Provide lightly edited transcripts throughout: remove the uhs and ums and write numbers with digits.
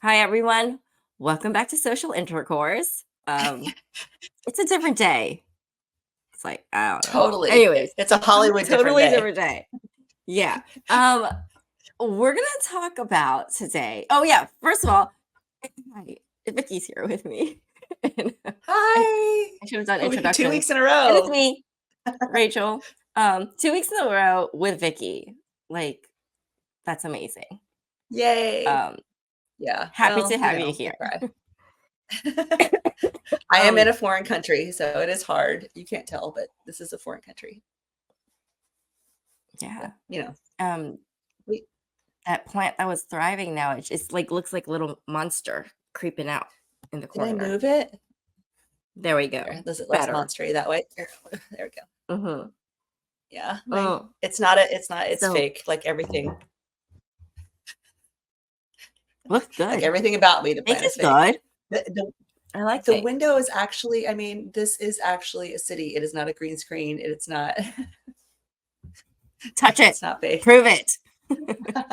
Hi, everyone. Welcome back to Social Intercourse. It's a different day. It's like, I don't know. Totally. Anyways, It's a Hollywood different totally day. different day. Yeah. We're gonna talk about today. Oh yeah, first of all, hi, Vicky's here with me. And I, Hi. I should have done 2 introductions. weeks in a And it's row. me, Rachel. 2 weeks in a row with Vicky. Like, that's amazing. Yay. Um, Yeah. Happy to Well, have you we'll here. try. I am in Um, a foreign country, so it is hard. You can't tell, but this is a foreign country. yeah. But, Um, we that plant that was thriving now, it just like looks like a little monster creeping out in the did I corner. move it? There we go. There, does it less Better. monstery that way? There we go. Mm-hmm. Yeah. Oh, It's so fake. Like everything. looks Like good. everything about me, the Fake plant is is fake. good. The, I like the fake. window is actually, this is actually a city. It is not a green screen. It's not Touch it. it's not fake. Prove it.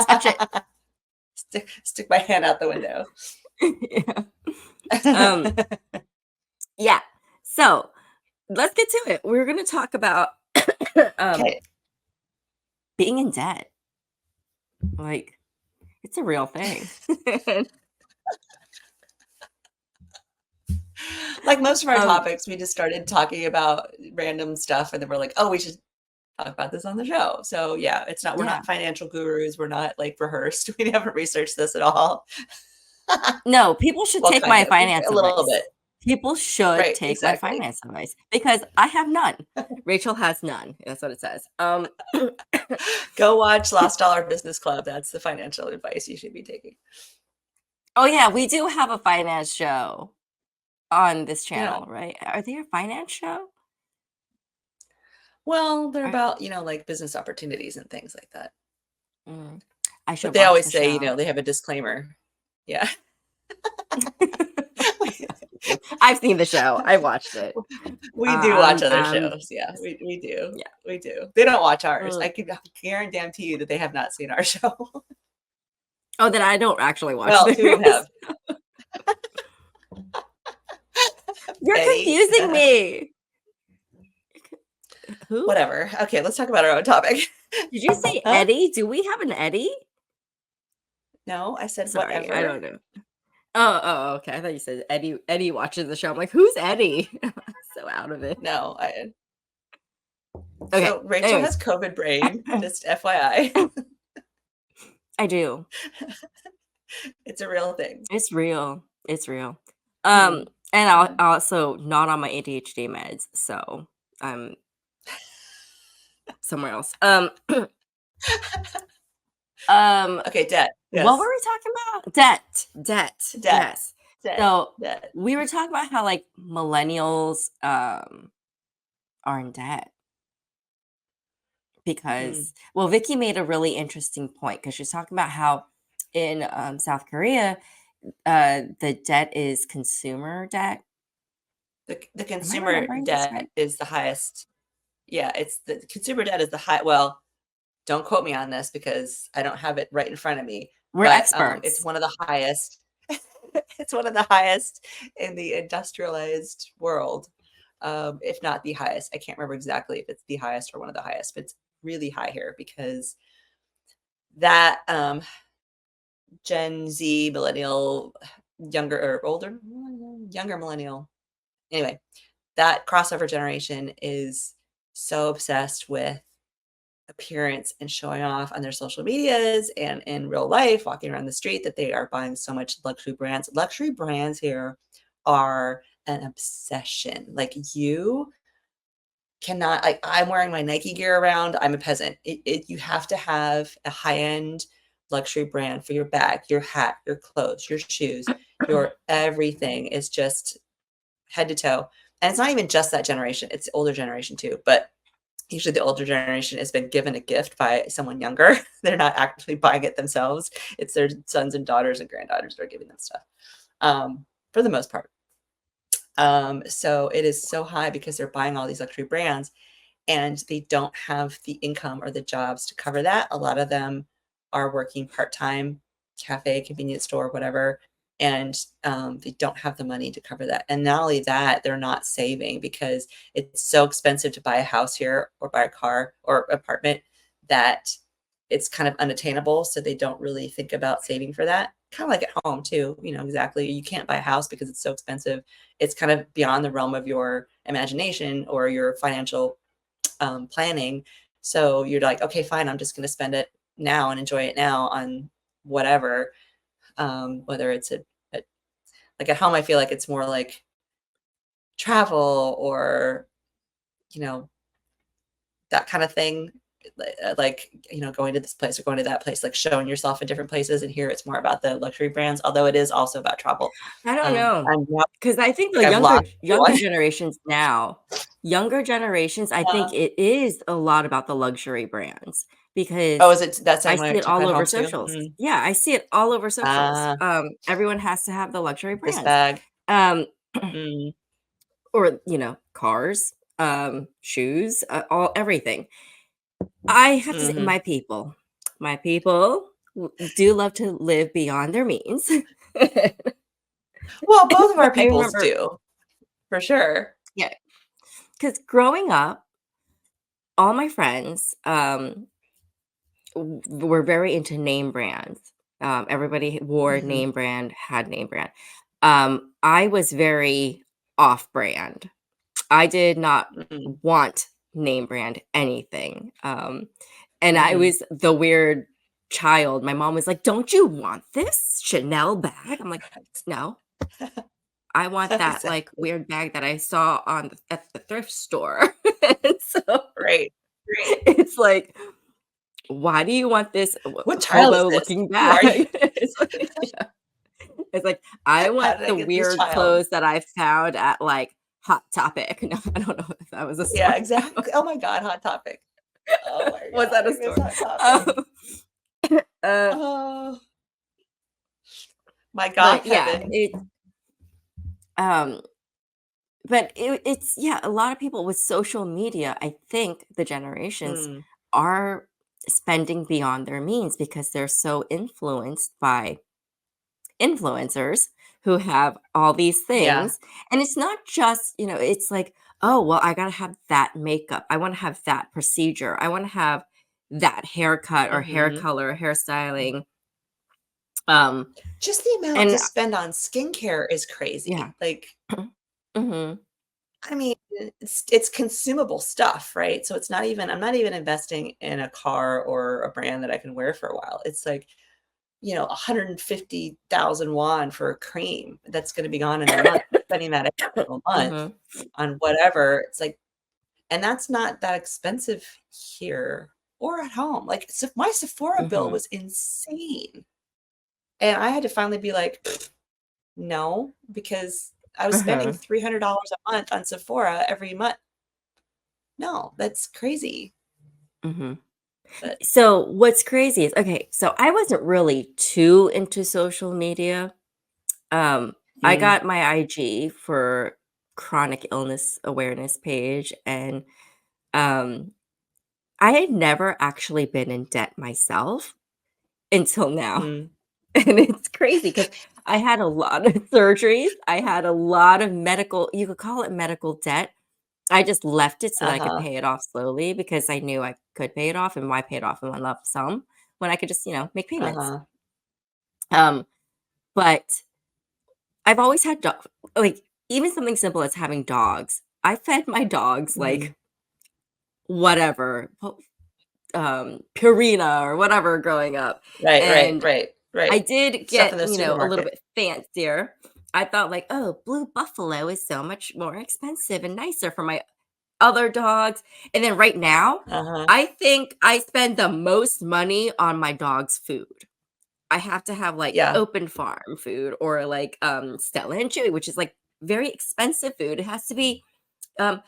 Touch it. Stick my hand out the window. Yeah. Yeah. So let's get to it. We're gonna talk about Okay. being in debt. Like, it's a real thing. Like most of our um, topics, we just started talking about random stuff and then we're like, oh, we should talk about this on the show. So yeah, we're yeah. not financial gurus. We're not like rehearsed. We haven't researched this at all. No, people should Well, take kind my of, finance a little bit. advice. People should Right. take my Exactly. finance advice because I have none. Rachel has none. That's what it says. Go watch Lost Dollar Business Club. That's the financial advice you should be taking. Oh yeah, we do have a finance show on this Yeah. channel, right? Are they a finance show? Well, they're I, about, like business opportunities and things like that. mm, I But should they watch always the say, show. they have a disclaimer. Yeah. I've seen the show. I watched it. We do watch other Um, shows. Yeah, we do. yeah. We do. They don't watch ours. Mm. I can guarantee you that they have not seen our show. Oh, then I don't actually watch Well, two of them theirs. have. You're Eddie. confusing me. Who? Whatever. Okay, let's talk about our own topic. Did you say Huh? Eddie? Do we have an Eddie? No, I said Sorry, I whatever. don't know. Okay. I thought you said Eddie. Eddie watches the show. I'm like, who's Eddie? So out of it. No, Okay. so Rachel Anyways, has COVID brain, just FYI. I do. It's a real thing. It's real. It's real. Hmm. And I'll also not on my ADHD meds, so I'm somewhere else. Okay, debt. What were Yes. we talking about? Debt. Debt. Yes. Debt. So Debt. we were talking about how like millennials are in debt Hmm. because well, Vicky made a really interesting point because she's talking about how in South Korea, the debt is consumer debt. The Am I consumer remembering this debt right? is the highest. Yeah, it's the consumer debt is the high. Well, don't quote me on this because I don't have it right in front of me, We're but it's experts. one of the highest. It's one of the highest in the industrialized world, if not the highest. I can't remember exactly if it's the highest or one of the highest, but it's really high here because that Gen Z, millennial, younger or older, younger millennial. Anyway, that crossover generation is so obsessed with appearance and showing off on their social medias and in real life, walking around the street, that they are buying so much luxury brands. Luxury brands here are an obsession. Like you cannot, like I'm wearing my Nike gear around. I'm a peasant. You have to have a high end luxury brand for your bag, your hat, your clothes, your shoes, your everything is just head to toe. And it's not even just that generation, it's the older generation too. But usually the older generation has been given a gift by someone younger. They're not actually buying it themselves. It's their sons and daughters and granddaughters that are giving them stuff, for the most part. So it is so high because they're buying all these luxury brands and they don't have the income or the jobs to cover that. A lot of them are working part-time, cafe, convenience store, whatever, and they don't have the money to cover that. And not only that, they're not saving because it's so expensive to buy a house here or buy a car or apartment that it's kind of unattainable. So they don't really think about saving for that. Kind of like at home too, exactly. You can't buy a house because it's so expensive. It's kind of beyond the realm of your imagination or your financial planning. So you're like, okay, fine, I'm just going to spend it now and enjoy it now on whatever. Whether it's like at home, I feel like it's more like travel or, you know, that kind of thing. Like, going to this place or going to that place, like showing yourself in different places. And here it's more about the luxury brands, although it is also about travel. I don't know, I'm not because I think the like I've lost younger everyone. generations now, I think Uh, it is a lot about the luxury brands oh, because is it that I same see way it all at over home too? socials. Yeah, I see it all over socials. Ah, Everyone has to have the luxury this brands. bag. Um, Mm, or, cars, shoes, all everything. I have to say, mhm. my people do love to live beyond their means. Well, both of our But I peoples remember, do, for sure. yeah, because growing up, all my friends were very into name brands. Everybody wore Mhm, name brand, had name brand. I was very off brand. I did not mhm, want name brand anything. And I mhm. was the weird child. My mom was like, "Don't you want this Chanel bag?" I'm like, "No, I want that like Exactly. weird bag that I saw at the thrift store." And so Right, right. it's like, "Why do you want this "What child is hobo this? looking Who are you?" bag?" Yeah. It's like, I "How want did I the get this weird child?" clothes that I found at like Hot Topic. No, I don't know if that was a Yeah, store. exactly. Oh my god, Hot Topic. Oh my Was god, that a I miss store? Hot Topic. Um, uh, Oh, my but goth yeah, heaven. um, it's yeah, a lot of people with social media, I think the generations Mm, are spending beyond their means because they're so influenced by influencers who have all these yeah. things. And it's not just, it's like, oh, well, I got to have that makeup. I want to have that procedure. I want to have that haircut or hair Mhm. color, hairstyling. Um, Just the amount and to spend on skincare is yeah. crazy. Like, Hmm. I mean, it's consumable stuff, right? So it's not even I'm not even investing in a car or a brand that I can wear for a while. It's like, 150,000 won for a cream that's gonna be gone in a month. Spending that every single month Hmm. on whatever, it's like and that's not that expensive here or at home. Like, my Sephora bill Hmm. was insane, and I had to finally be like, "No," because I was spending Hmm. $300 a month on Sephora every month. No, that's crazy, Hmm. but So what's crazy is, okay, so I wasn't really too into social media. Um, I mm, got my IG for chronic illness awareness page, and um, I had never actually been in debt myself until now. mm, And it's crazy because I had a lot of surgeries. I had a lot of medical, you could call it medical debt. I just left it so that I could uh-huh, pay it off slowly because I knew I could pay it off, and why pay it off in one lump sum when I could just, make payments. uh-huh, Um, but I've always had like, even something simple as having dogs. I fed my dogs mhm. like whatever, Purina or whatever growing up. Right, right, And right, I right. did Stuff get, in the a little supermarket. bit fancier. I thought like, oh, Blue Buffalo is so much more expensive and nicer for my other dogs. And then right now, Uh-huh, I think I spend the most money on my dog's food. I have to have like yeah, open farm food or like Stella and Chewy, which is like very expensive food. It has to be um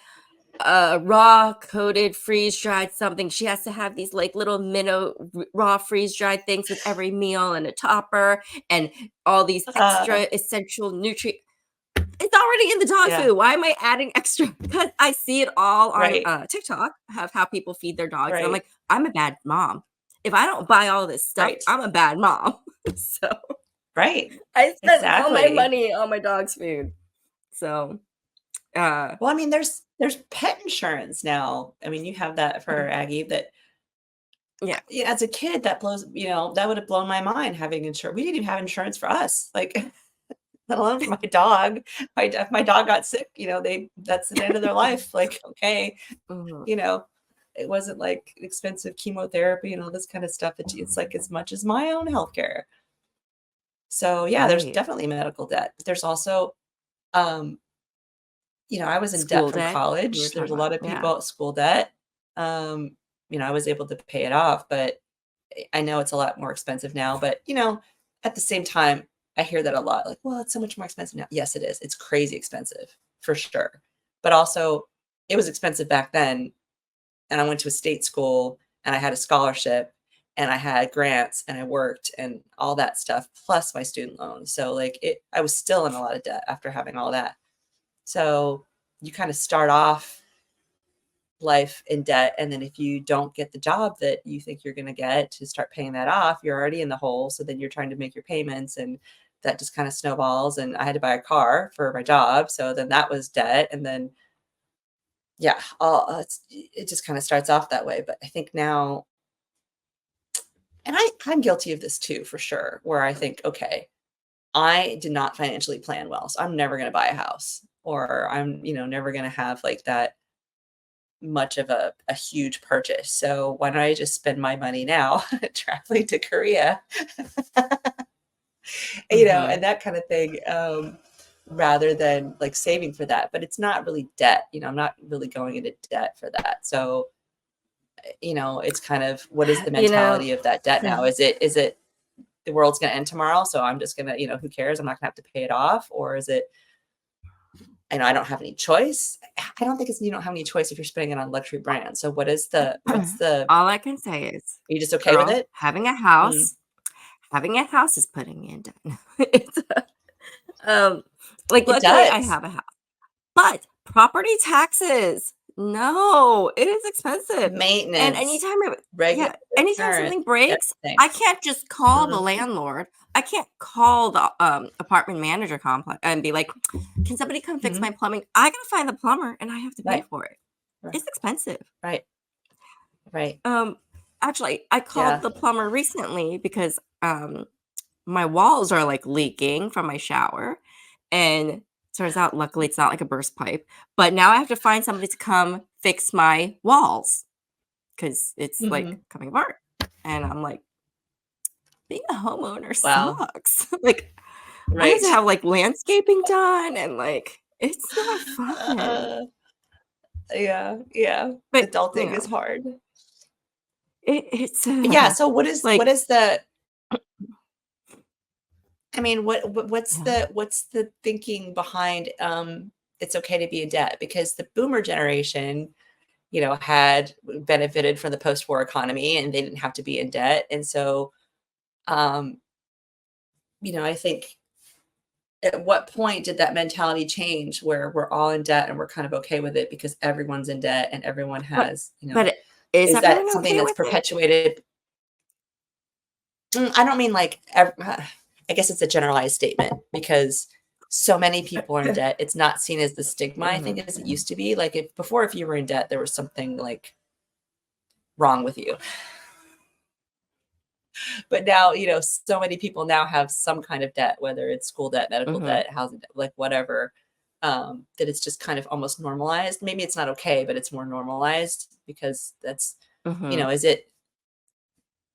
raw coated freeze dried something. She has to have these like little minnow raw freeze dried things with every meal and a topper and all these uh, extra essential nutrients. It's already in the dog yeah, food. Why am I adding extra? Because I see it all on right, TikTok of how people feed their dogs, and I'm right, like, I'm a bad mom. If I don't buy all this stuff, right. I'm a bad mom. So Right. I spent all my Exactly. money on my dog's food. So, uh, Well, I mean, there's pet insurance now. I mean, you have that for Aggie, that yeah. yeah, as a kid, that blows, that would have blown my mind having insurance. We didn't even have insurance for us, like, let alone for my dog. If my dog got sick, that's the end of their life. Like, okay, Mhm. you know, it wasn't like expensive chemotherapy and all this kind of stuff. It's like as much as my own healthcare. So yeah, there's Right. definitely medical debt. There's also, um, I was in debt School from debt, we were college. There's talking a about. lot of Yeah. people school debt. Um, I was able to pay it off, but I know it's a lot more expensive now. But at the same time, I hear that a lot. Like, well, it's so much more expensive now. Yes, it is. It's crazy expensive for sure. But also, it was expensive back then, and I went to a state school, and I had a scholarship, and I had grants, and I worked, and all that stuff, plus my student loans. So like I was still in a lot of debt after having all that. So you kind of start off life in debt, and then if you don't get the job that you think you're going to get to start paying that off, you're already in the hole. So then you're trying to make your payments, and that just kind of snowballs. And I had to buy a car for my job, so then that was debt. And then yeah, it just kind of starts off that way. But I think now, and I'm guilty of this too, for sure, where I think, okay, I did not financially plan well, so I'm never going to buy a house, or I'm never going to have like that much of a huge purchase. So why don't I just spend my money now traveling to Korea, Mhm. and that kind of thing, rather than like saving for that. But it's not really debt. I'm not really going into debt for that. So, it's kind of, what is the You know, mentality of that debt now? Is it the world's going to end tomorrow, so I'm just going to, who cares? I'm not going to have to pay it off. Or is it, I don't have any choice. I don't think it's, you don't have any choice if you're spending it on luxury brands. So what's the, all I can say is, are you just okay with girl, it? Mm, having a house is putting me in debt. It's, um, like, it luckily, I does. have a house. But property taxes, no, it is expensive. And Maintenance, regular anytime insurance, something breaks, everything. I can't just call the Mhm. landlord. I can't call the apartment manager complex and be like, "Can somebody come fix my Mhm. plumbing?" I gotta find the plumber and I have to pay Right. for it. R It's expensive. right. Right. Um, actually, I called Yeah. the plumber recently because my walls are like leaking from my shower, and turns out luckily it's not like a burst pipe, but now I have to find somebody to come fix my walls because it's like Mhm. coming apart. And I'm like, being a homeowner Wow. sucks. Like, I have to Right. have like landscaping done, and like it's not fun. Uh, yeah, yeah. But Adulting is hard. it's But yeah, so what is like, the I mean, what's yeah, the thinking behind, it's okay to be in debt? Because the boomer generation, had benefited from the post-war economy, and they didn't have to be in debt. And so, um, I think, at what point did that mentality change where we're all in debt and we're kind of okay with it because everyone's in debt and everyone but has, is is that everyone something okay that's with it? perpetuated? I don't mean like, I guess it's a generalized statement, because so many people are in debt. It's not seen as the stigma, I think, Mhm. as it used to be. Like, if you were in debt, there was something like wrong with you. But now, so many people now have some kind of debt, whether it's school debt, medical Mhm. debt, housing debt, like whatever, that it's just kind of almost normalized. Maybe it's not okay, but it's more normalized because that's, Mhm.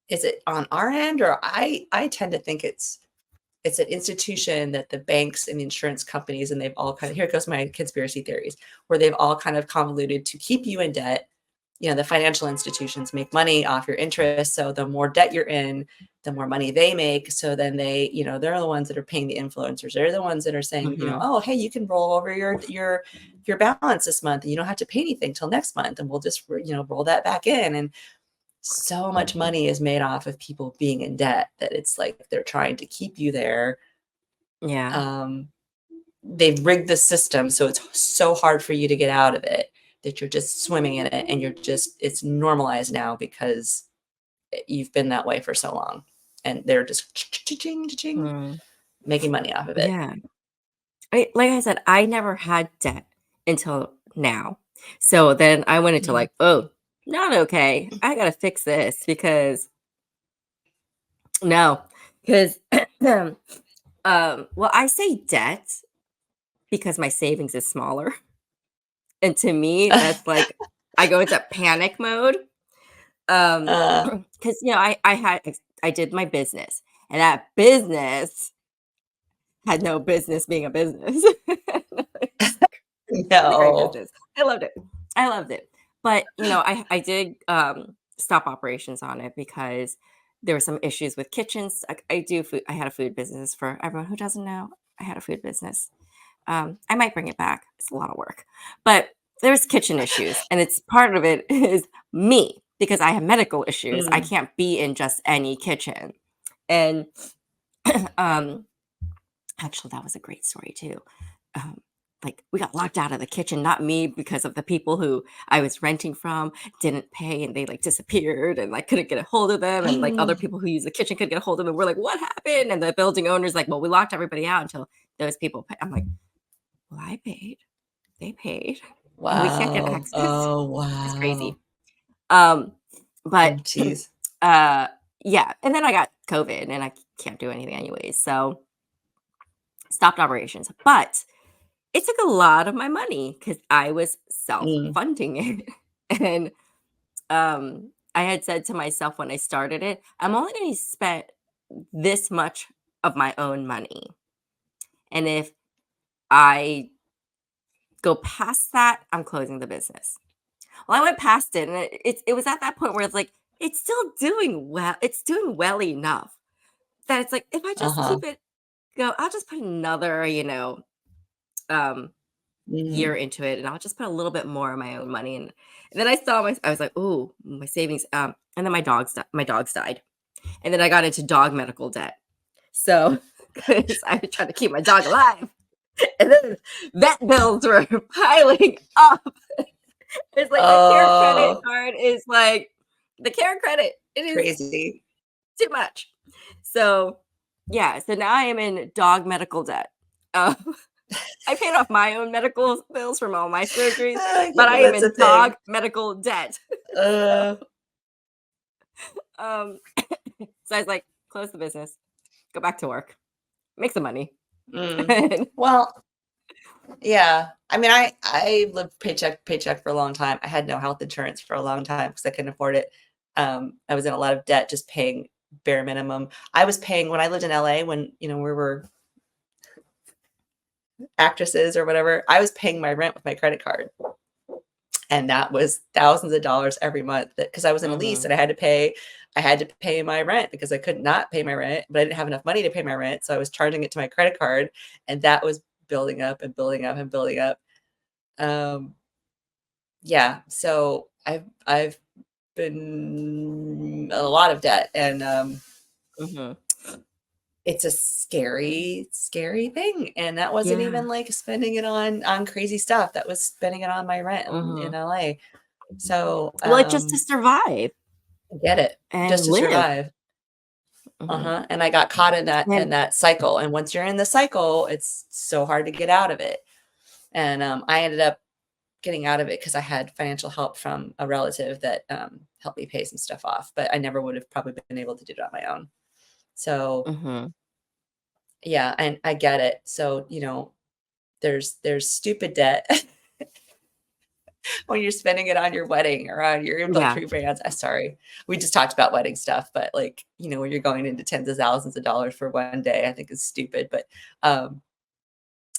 is it on our end? Or I tend to think it's an institution that the banks and insurance companies, and they've all kind of, here goes my conspiracy theories, where they've all kind of convoluted to keep you in debt. The financial institutions make money off your interest. So the more debt you're in, the more money they make. So then they're the ones that are paying the influencers. They're the ones that are saying, Mhm. oh, hey, you can roll over your balance this month, and you don't have to pay anything till next month. And we'll just, roll that back in. And so much Mhm. money is made off of people being in debt that it's like they're trying to keep you there. Yeah. um, they've rigged the system so it's so hard for you to get out of it, that you're just swimming in it, and it's normalized now because you've been that way for so long, and they're just ching, ching. Mm. making money off of it. Yeah. Like I said, I never had debt until now. So then I went into Mhm. like, oh, not okay. I gotta fix this because no, because well, I say debt because my savings is smaller. And to me, that's like I go into panic mode. Uh, Because I did my business, and that business had no business being a business. It's a great no. business. I loved it. I loved it. But, I did, stop operations on it because there were some issues with kitchens. I had a food business for everyone who doesn't know. I had a food business. I might bring it back. It's a lot of work. But there's kitchen issues, and it's part of it is me because I have medical issues. I Mm. can't be in just any kitchen. And um actually, that was a great story too. Um, like we got locked out of the kitchen, not me, because of the people who I was renting from didn't pay and they like disappeared and like couldn't get a hold of them. And like other people who use the kitchen couldn't get a hold of them. We're like, what happened? And the building owner's like, well, we locked everybody out until those people pay. I'm like, well, I paid. They paid. And we can't get Wow. access. Oh, It's wow. crazy. Um, Oh, but jeez. uh yeah. And then I got COVID and I can't do anything anyways. So stopped operations. But it took a lot of my money because I was Mm. self-funding it. And, I had said to myself when I started it, "I'm only gonna spend this much of my own money, and if I go past that, I'm closing the business." Well, I went past it, and it was at that point where it's like, it's still doing well. It's doing well enough that it's like, if I just Uh-huh. keep it go, I'll just put another, um year Mhm. into it, and I'll just put a little bit more of my own money in. And then I was like, "Ooh, my savings." And then my dogs died, and then I got into dog medical debt. So, because I was trying to keep my dog alive, and then vet bills were piling up. It's like my care credit Oh, card is like the care credit. It is crazy. too much. So, yeah. So now I am in dog medical debt. Um, I paid off my own medical bills from all my surgeries, Yeah, but I well, am that's a in thing. dog medical debt. So, Uh, um, so I was like, close the business, go back to work, make some money. mm. And Well, yeah. I mean, I lived paycheck to paycheck for a long time. I had no health insurance for a long time because I couldn't afford it. I was in a lot of debt, just paying bare minimum. I was paying when I lived in LA when, we were actresses or whatever, I was paying my rent with my credit card. And that was thousands of dollars every month because I was in a lease mhm, and I had to pay my rent because I could not pay my rent, but I didn't have enough money to pay my rent. So I was charging it to my credit card and that was building up and building up and building up. Um, yeah, so I've been a lot of debt and mhm, it's a scary, scary thing. And that wasn't yeah, even like spending it on crazy stuff. That was spending it on my rent in mhm. LA. So Well, like just to survive I get it, and just to live. survive. Mhm. Uh-huh, and I got caught in that And in that cycle, and once you're in the cycle, it's so hard to get out of it. And, I ended up getting out of it because I had financial help from a relative that, helped me pay some stuff off, but I never would have probably been able to do it on my own. So, mhm, yeah, and I get it. So, there's stupid debt when you're spending it on your wedding or on your yeah, luxury brands. Sorry, we just talked about wedding stuff, but like, when you're going into tens of thousands of dollars for one day, I think is stupid. But um,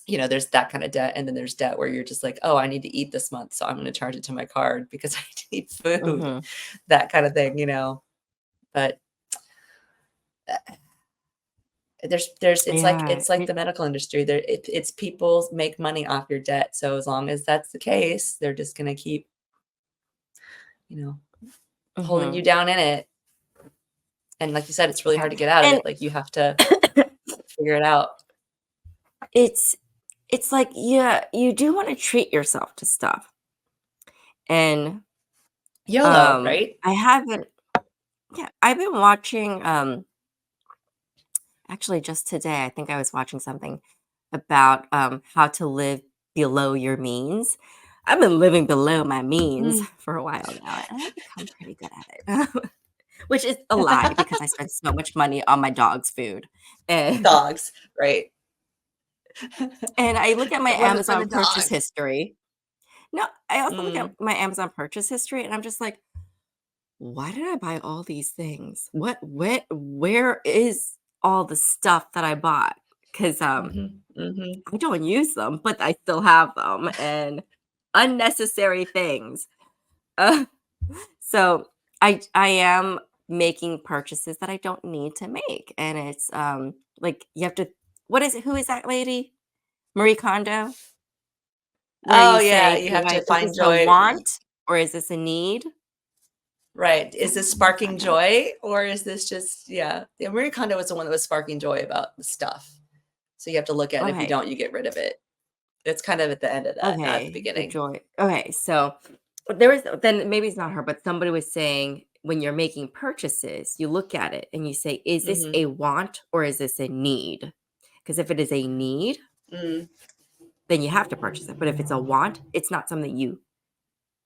there's that kind of debt, and then there's debt where you're just like, oh, I need to eat this month, so I'm going to charge it to my card because I need food, mhm, that kind of thing. But there's it's like yeah, it's like the medical industry. It's people make money off your debt, so as long as that's the case, they're just going to keep you know holding you mhm, down in it. And like you said, it's really yeah, hard to get out of and it, like, you have to figure it out. it's it's like, yeah, you do wanna treat yourself to stuff, and, YOLO, right? I haven't yeah, I've been watching, Actually, just today, I think I was watching something about how to live below your means. I've been living below my means Mm. for a while now, and I've become pretty good at it, which is a lie because I spend so much money on my dog's food. And, Dogs, right? and I look at my It wasn't for the Amazon purchase dogs. history. No, I also look at Mm, my Amazon purchase history and I'm just like, why did I buy all these things? Where is all the stuff that I bought? Because mhm, mhm. I don't use them, but I still have them and unnecessary things. Uh, so I am making purchases that I don't need to make. And it's like you have to what is it? Who is that lady? Marie Kondo, where Oh, you yeah, say, you do have I to is find this a joy. want or is this a need? Right. Is Is that this Marie sparking Kondo? joy or is this just yeah. The Marie Kondo was the one that was sparking joy about the stuff. So you have to look at it. If you Okay. don't, you get rid of it. It's kind of at the end of that, not at the Okay, the beginning. joy. Okay, so there was then maybe it's not her, but somebody was saying when you're making purchases, you look at it and you say, is this Mhm. a want or is this a need? Because if it is a need, Mm. then you have to purchase it. But if it's a want, it's not something you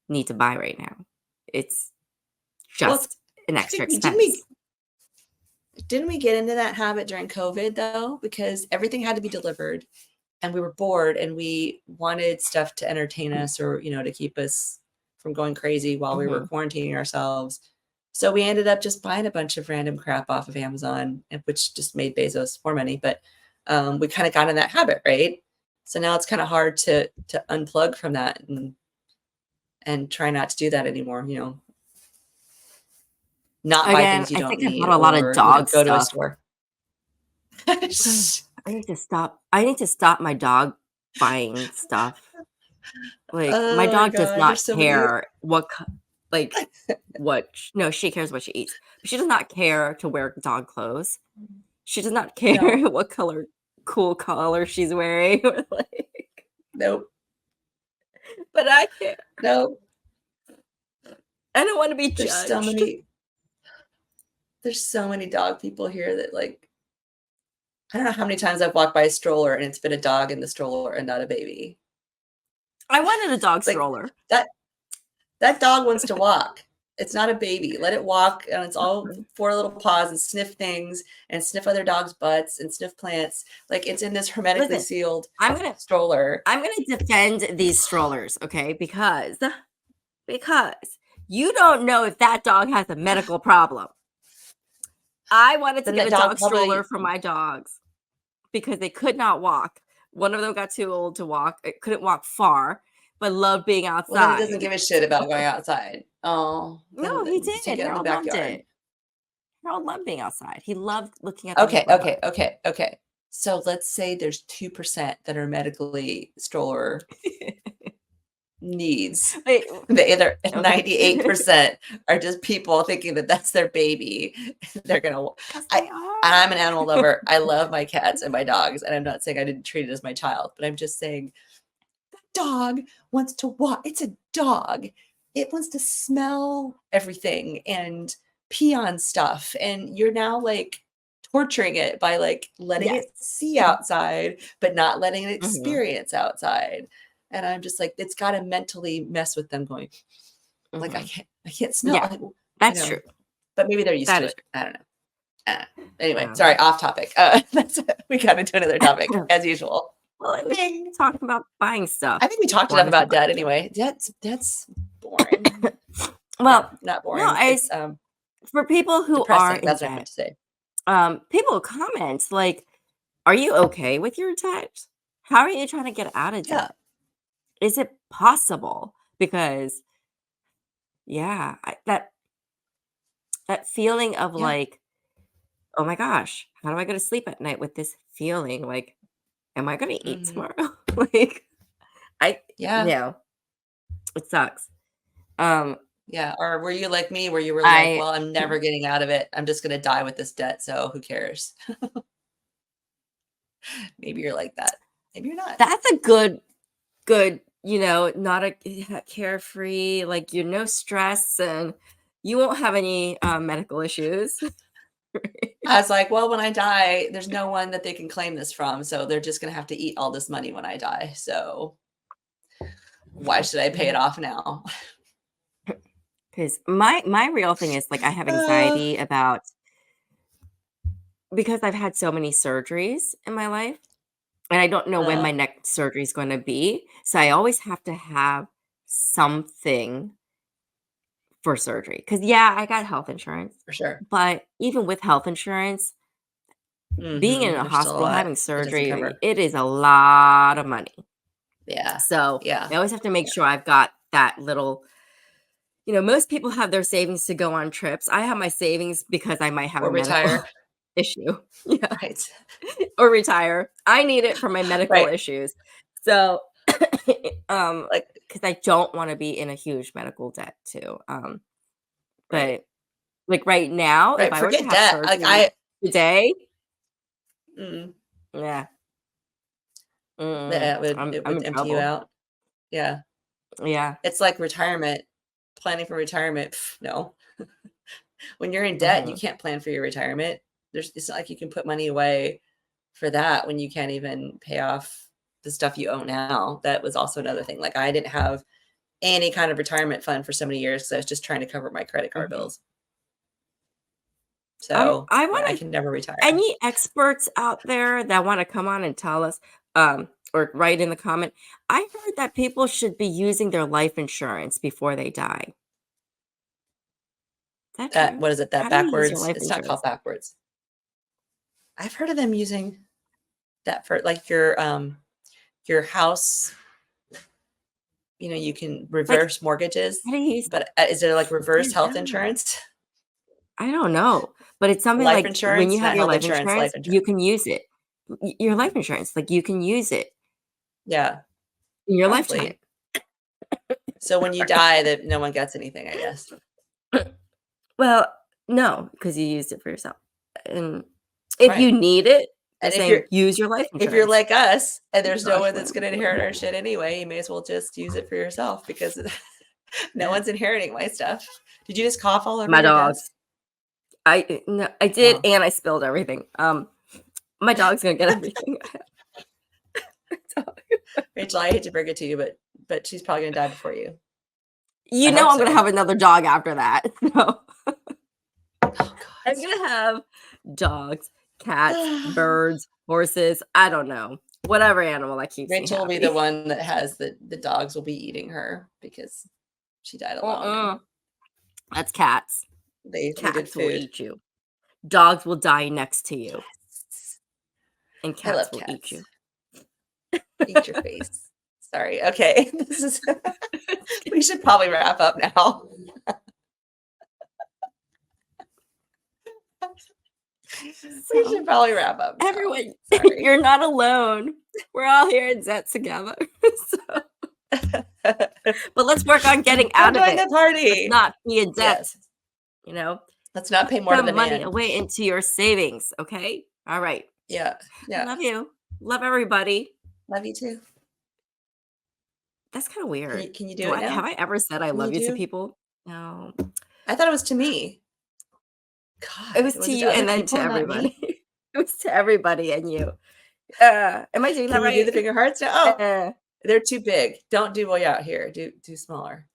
need to buy right now. It's Well, it's just an I extra think expense. didn't we get into that habit during COVID though? Because everything had to be delivered and we were bored and we wanted stuff to entertain us or, to keep us from going crazy while we were Mhm. quarantining ourselves. So we ended up just buying a bunch of random crap off of Amazon, which just made Bezos more money. But we kind of got in that habit, right? So now it's kind of hard to unplug from that and try not to do that anymore. Not buy Again, things you I don't think I need bought a lot of or dog go to a stuff. store. I need to stop. I need to stop my dog buying stuff. Like, my Oh my dog does god, not there's so many. care like, no, she cares what she eats, but she does not care to wear dog clothes. She does not care No, what cool color she's wearing or, nope, but I care. nope. I don't wanna be There's so judged. many there's so many dog people here that, like I don't know how many times I've walked by a stroller and it's been a dog in the stroller and not a baby. I wanted a dog Like, stroller. that that dog wants to walk. It's not a baby. Let it walk on its all 4 little paws and sniff things and sniff other dogs' butts and sniff plants. Like, it's in this hermetically Listen, sealed I'm gonna stroller. I'm gonna defend these strollers, okay? Because you don't know if that dog has a medical problem. I wanted to Then get that a dog dog stroller probably for my dogs because they could not walk. One of them got too old to walk. It couldn't walk far, but loved being well, then it doesn't outside. give a shit about going outside. Oh, No, he then take did. it in the Harold loved backyard. it. Harold loved being outside. He loved looking at the Okay, okay, neighborhood. okay, okay. So let's say there's 2% that are medically stroller needs. Wait, The other okay. 98% are just people thinking that that's their baby. They're gonna Because I they I'm an animal are. lover. I love my cats and my dogs, and I'm not saying I didn't treat it as my child, but I'm just saying dog wants to walk. It's a dog. It wants to smell everything and pee on stuff. And you're now like torturing it by like letting Yes. it see outside, but not letting it Hmm. experience outside. And I'm just like, it's got to mentally mess with them going, like, Hmm. I can't smell. Yeah, Like, that's true. but maybe they're used That to is it. I don't know. Anyway, true. sorry, off topic. We got into another topic Um, as usual. well, I was Bing. talking about buying stuff. I think we talked enough Wanted to about buy debt anyway. That's boring. Well, Not no, boring. It's, for people who are depressing. in That's what I meant debt, to say. people comment like, "Are you okay with your debt? How are you trying to get out of Yeah, debt? Is it possible?" Because yeah, that feeling of yeah, like, "Oh my gosh, how do I go to sleep at night with this feeling? Like, am I gonna eat mhm, tomorrow?" Like, I yeah, no, it sucks. Um, yeah. Or were you like me where you were like, I "Well, I'm never getting out of it. I'm just gonna die with this debt, so who cares?" Maybe you're like that. Maybe you're not. that's a good, not carefree, like, you're no stress and you won't have any, medical issues. I was like, well, when I die, there's no one that they can claim this from. So they're just going to have to eat all this money when I die. So why should I pay it off now? Because my real thing is like I have Uh, anxiety about because I've had so many surgeries in my life and I don't know when my uh, next surgery is going to be. So I always have to have something for surgery. Because yeah, I got health insurance, for sure. but even with health insurance, being in a There's still a hospital lot having it doesn't surgery, cover. it is a lot of money. Yeah. So Yeah. I always have to make sure I've got that little, most people have their savings to go on trips. I have my savings because I might have Or a medical retire. issue. Yeah. Right. Or retire. I need it for my medical Right. issues. So, Like, because I don't want to be in a huge medical debt too. right. But like right now, if Right. I were to Forget have that. Like, surgery today, mm, yeah, that would, I'm it I'm would in empty you trouble. out. Yeah. Yeah. It's like retirement, planning for retirement. No. When you're in debt, you Hmm. can't plan for your retirement. It's not like you can put money away for that when you can't even pay off the stuff you owe now. That was also another thing. Like I didn't have any kind of retirement fund for so many years because I was just trying to cover my credit card Hmm. bills. So I yeah, want I to can never retire. any experts out there that want to come on and tell us, or write in the comment. I heard that people should be using their life insurance before they die. Is that That true? what is it? How That do you use your backwards? life It's not called insurance? backwards. I've heard of them using that for like your house. You can Like, reverse mortgages, how do you use but is there like reverse yeah, health insurance? I don't know, but it's something Life like when you insurance, have not your health life insurance, insurance, life insurance. you can use it. Your life insurance, like, you can use it Yeah, in your lifetime. probably. So when you die, that no one gets anything, I guess. Well, no, because you used it for yourself, and if Right. you need it, they're And saying use your life if you're insurance. like us and Oh there's no gosh, one what that's am I gonna inherit doing? our shit anyway, you may as well just use it for yourself because no one's inheriting my stuff. Did you just cough all over My your desk? dogs. No, I did, Oh, and I spilled everything. My dog's gonna get everything. Rachel, I hate to break it to you, but she's probably gonna die before you. You I know hope I'm gonna have so. another dog after that. So Oh I'm God. gonna have dogs, cats, birds, horses, I don't know, whatever animal that keeps me Rachel will be the happy. one that has the dogs will be eating her because she died alone and Uh-uh. That's cats. they needed Cats will food. eat you. Dogs will die next to you, Yes. and I cats love will eat cats. you. Eat your face. Sorry. Okay. This is we should probably wrap up now. We So, should probably wrap up now. everyone, Sorry. you're not alone. We're all here in Zet together. So, but let's work on getting Come out of join it. the Let's party. not be in debt, Yes. you know? Let's not Put pay more to the some money man. away into your savings, okay? All right. Yeah. I Yeah. love you. Love everybody. Love you too. That's kinda weird. Can you do Do it I have now? I ever said I Can you love you to do? people? No. I thought it was to me. It God, was to was it you to other and then to people, not everybody. me? It was to everybody and you. Am I doing that Can you do right? the finger hearts now? Oh, Uh, they're too big. Don't do way out here. Do smaller.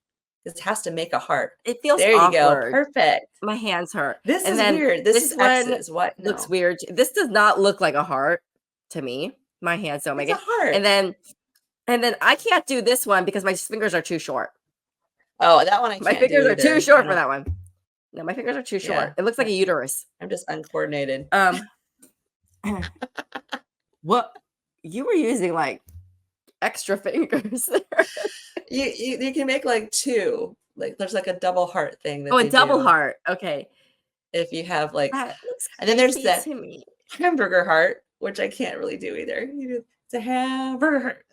This has to make a heart. it feels There you go. awkward. Perfect. My hands hurt. This And is then weird. This this is one X's. What? looks No. weird. This does not look like a heart to me. My hands don't make It's a it. And heart. then I can't do this one because my fingers are too short. Oh, that one I My can't do fingers are too either. I short for don't that one. No, my fingers are too short. yeah. It looks like a uterus. I'm just uncoordinated. Um, what you were using like extra fingers there. You can make like two. Like there's like a double heart thing Oh, that a they double do heart. Okay. if you have like That looks and then there's creepy the to me. hamburger heart, which I can't really do either. It's a hamburger heart.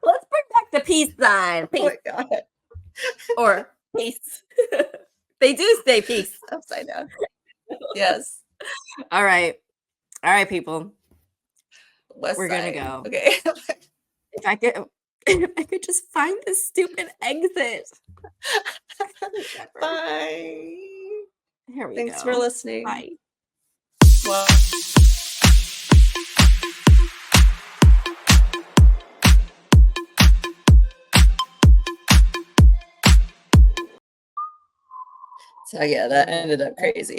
Let's bring back the peace sign. Oh Peace. my god. Or peace. They do say peace. Upside down. Yes. All right. All right, people. West We're gonna side. go. Okay. If I get If I could just find this stupid exit. Whatever. Bye. Here we Thanks go. for listening. Bye. Well, so yeah, that ended up crazy.